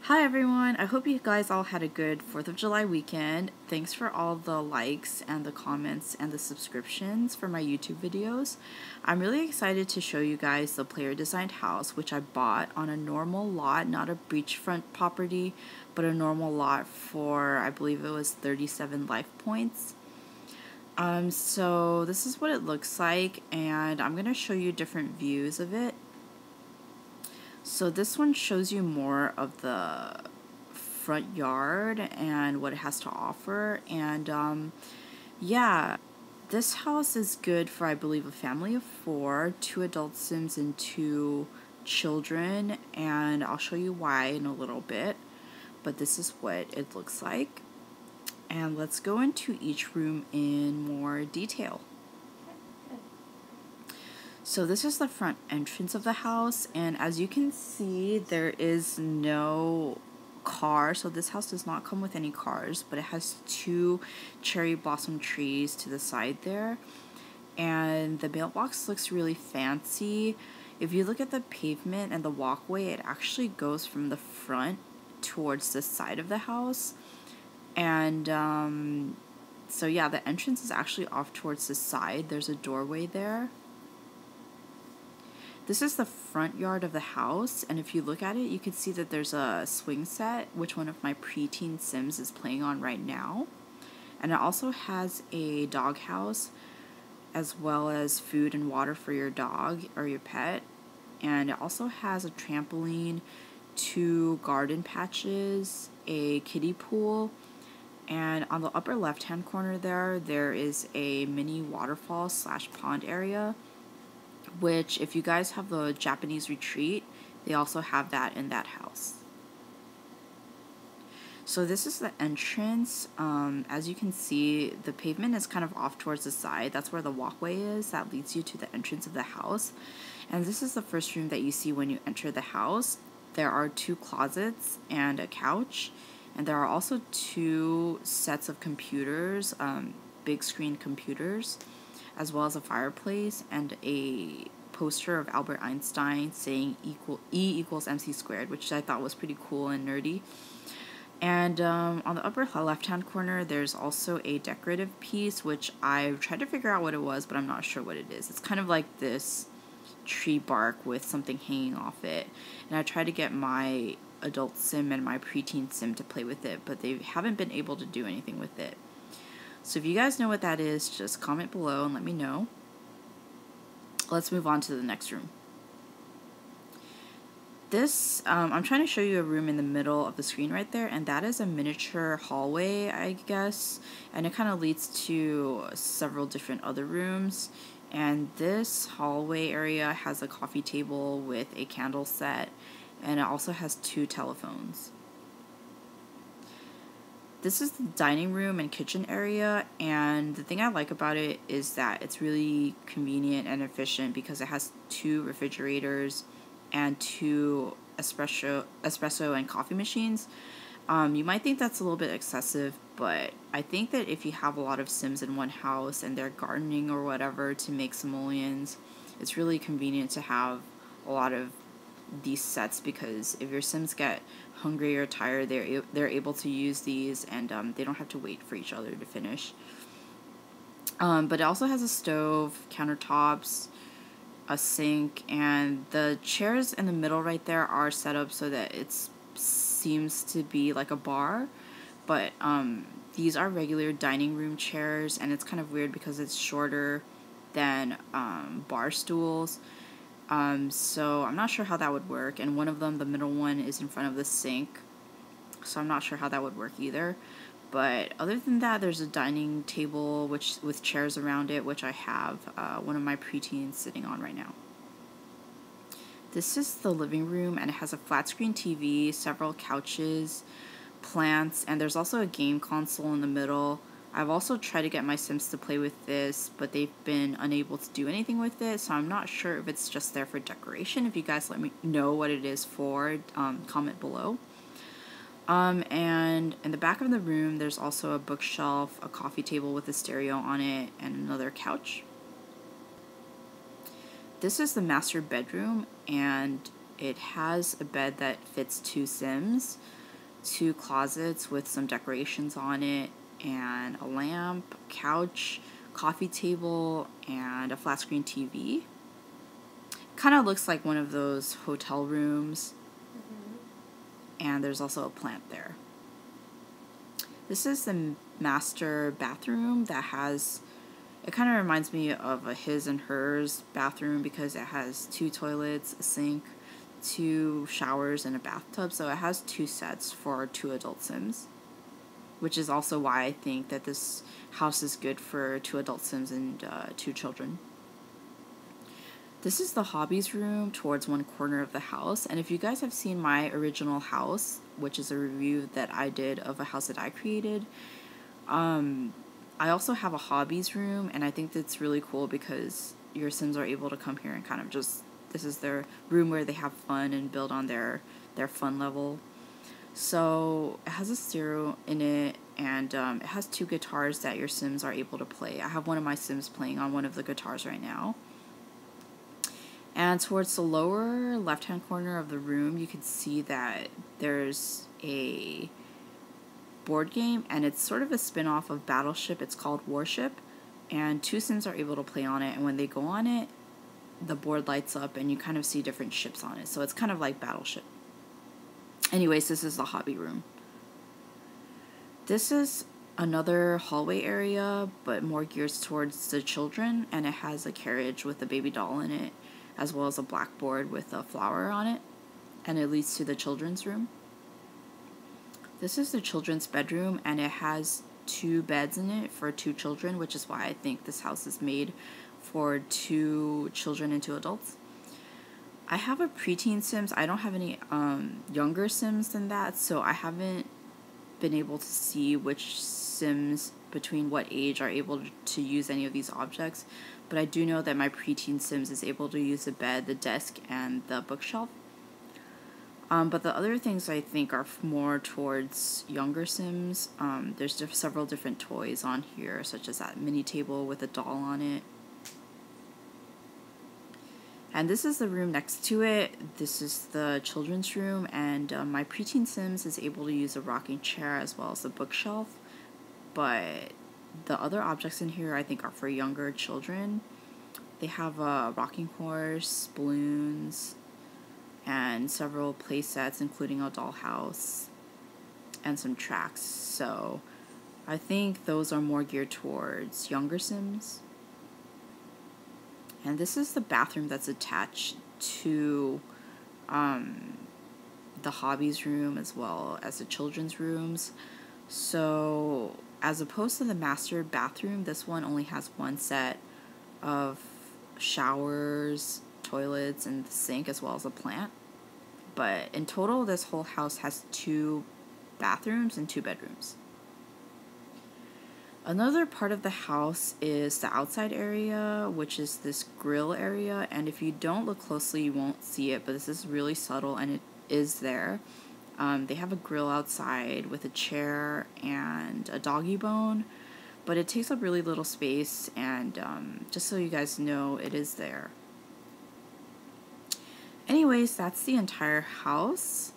Hi everyone, I hope you guys all had a good 4th of July weekend. Thanks for all the likes and the comments and the subscriptions for my YouTube videos. I'm really excited to show you guys the player designed house, which I bought on a normal lot, not a beachfront property, but a normal lot for, I believe it was 37 life points. So this is what it looks like, and I'm going to show you different views of it. So this one shows you more of the front yard and what it has to offer, and yeah, this house is good for, I believe, a family of 4, 2 adult Sims and 2 children, and I'll show you why in a little bit, but this is what it looks like. And let's go into each room in more detail. So this is the front entrance of the house, and as you can see, there is no car. So this house does not come with any cars, but it has 2 cherry blossom trees to the side there. And the mailbox looks really fancy. If you look at the pavement and the walkway, it actually goes from the front towards the side of the house. And so yeah, the entrance is actually off towards the side. There's a doorway there. This is the front yard of the house, and if you look at it, you can see that there's a swing set, which one of my preteen Sims is playing on right now. And it also has a dog house, as well as food and water for your dog or your pet. And it also has a trampoline, 2 garden patches, a kiddie pool, and on the upper left-hand corner there is a mini waterfall / pond area, which if you guys have the Japanese retreat, they also have that in that house. So this is the entrance. As you can see, the pavement is kind of off towards the side. That's where the walkway is that leads you to the entrance of the house. And this is the first room that you see when you enter the house. There are 2 closets and a couch, and there are also 2 sets of computers, big screen computers, as well as a fireplace and a poster of Albert Einstein saying E equals MC squared, which I thought was pretty cool and nerdy. And on the upper left-hand corner, there's also a decorative piece, which I tried to figure out what it was, but I'm not sure what it is. It's kind of like this tree bark with something hanging off it. And I tried to get my adult Sim and my preteen Sim to play with it, but they haven't been able to do anything with it. So if you guys know what that is, just comment below and let me know. Let's move on to the next room. This, I'm trying to show you a room in the middle of the screen right there, and that is a miniature hallway, I guess, and it kind of leads to several different other rooms. And this hallway area has a coffee table with a candle set, and it also has 2 telephones. This is the dining room and kitchen area, and the thing I like about it is that it's really convenient and efficient because it has 2 refrigerators and 2 espresso and coffee machines. You might think that's a little bit excessive, but I think that if you have a lot of Sims in one house and they're gardening or whatever to make simoleons, it's really convenient to have a lot of these sets, because if your Sims get hungry or tired, they're able to use these, and they don't have to wait for each other to finish. But it also has a stove, countertops, a sink, and the chairs in the middle right there are set up so that it seems to be like a bar, but these are regular dining room chairs, and it's kind of weird because it's shorter than bar stools. So I'm not sure how that would work, and one of them, the middle one, is in front of the sink, so I'm not sure how that would work either. But other than that, there's a dining table with chairs around it, which I have one of my preteens sitting on right now. This is the living room, and it has a flat screen TV, several couches, plants, and there's also a game console in the middle. I've also tried to get my Sims to play with this, but they've been unable to do anything with it, so I'm not sure if it's just there for decoration. If you guys let me know what it is for, comment below. And in the back of the room, there's also a bookshelf, a coffee table with a stereo on it, and another couch. This is the master bedroom, and it has a bed that fits 2 Sims. 2 closets with some decorations on it, and a lamp, couch, coffee table, and a flat screen TV. Kind of looks like one of those hotel rooms. And there's also a plant there. This is the master bathroom that has, it kind of reminds me of a his and hers bathroom because it has 2 toilets, a sink, 2 showers, and a bathtub. So it has 2 sets for 2 adult Sims, which is also why I think that this house is good for 2 adult Sims and 2 children. This is the hobbies room towards one corner of the house, and if you guys have seen my original house, which is a review that I did of a house that I created, I also have a hobbies room, and I think that's really cool because your Sims are able to come here and kind of just, this is their room where they have fun and build on their fun level. So it has a stereo in it, and it has 2 guitars that your Sims are able to play. I have one of my Sims playing on one of the guitars right now. And towards the lower left-hand corner of the room, you can see that there's a board game, and it's sort of a spin-off of Battleship. It's called Warship, and 2 Sims are able to play on it, and when they go on it, the board lights up, and you kind of see different ships on it. So it's kind of like Battleship. Anyways, this is the hobby room. This is another hallway area, but more geared towards the children, and it has a carriage with a baby doll in it, as well as a blackboard with a flower on it, and it leads to the children's room. This is the children's bedroom, and it has 2 beds in it for 2 children, which is why I think this house is made for 2 children and 2 adults. I have a preteen Sims. I don't have any younger Sims than that, so I haven't been able to see which Sims between what age are able to use any of these objects, but I do know that my preteen Sims is able to use the bed, the desk, and the bookshelf. But the other things I think are more towards younger Sims. There's several different toys on here, such as that mini table with a doll on it. And this is the room next to it. This is the children's room, and my preteen Sims is able to use a rocking chair as well as a bookshelf. But the other objects in here I think are for younger children. They have a rocking horse, balloons, and several play sets, including a dollhouse and some tracks. So I think those are more geared towards younger Sims. And this is the bathroom that's attached to the hobbies room as well as the children's rooms. So as opposed to the master bathroom, this one only has 1 set of showers, toilets, and the sink, as well as a plant. But in total, this whole house has 2 bathrooms and 2 bedrooms. Another part of the house is the outside area, which is this grill area, and if you don't look closely, you won't see it, but this is really subtle, and it is there. They have a grill outside with a chair and a doggy bone, but it takes up really little space, and just so you guys know, it is there. Anyways, that's the entire house.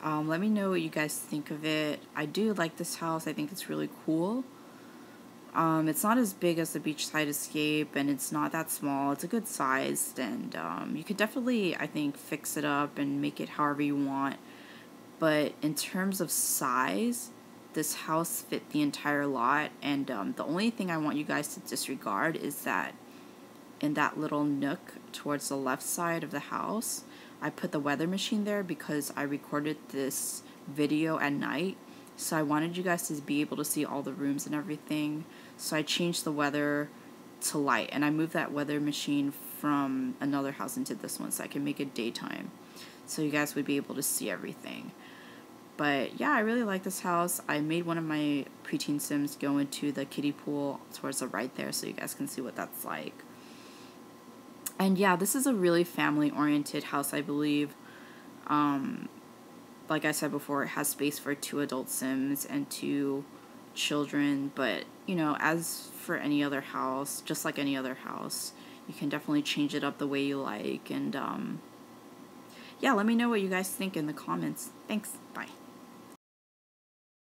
Let me know what you guys think of it. I do like this house. I think it's really cool. It's not as big as the Beachside Escape, and it's not that small. It's a good size, and you could definitely, I think, fix it up and make it however you want. But in terms of size, this house fit the entire lot, and the only thing I want you guys to disregard is that in that little nook towards the left side of the house, I put the weather machine there because I recorded this video at night, so I wanted you guys to be able to see all the rooms and everything. So I changed the weather to light, and I moved that weather machine from another house into this one so I can make it daytime, so you guys would be able to see everything. But yeah, I really like this house. I made one of my preteen Sims go into the kiddie pool towards the right there so you guys can see what that's like. And yeah, this is a really family-oriented house, I believe. Like I said before, it has space for 2 adult Sims and 2 children, but you know, as for any other house, just like any other house, you can definitely change it up the way you like. And yeah, let me know what you guys think in the comments. Thanks. Bye.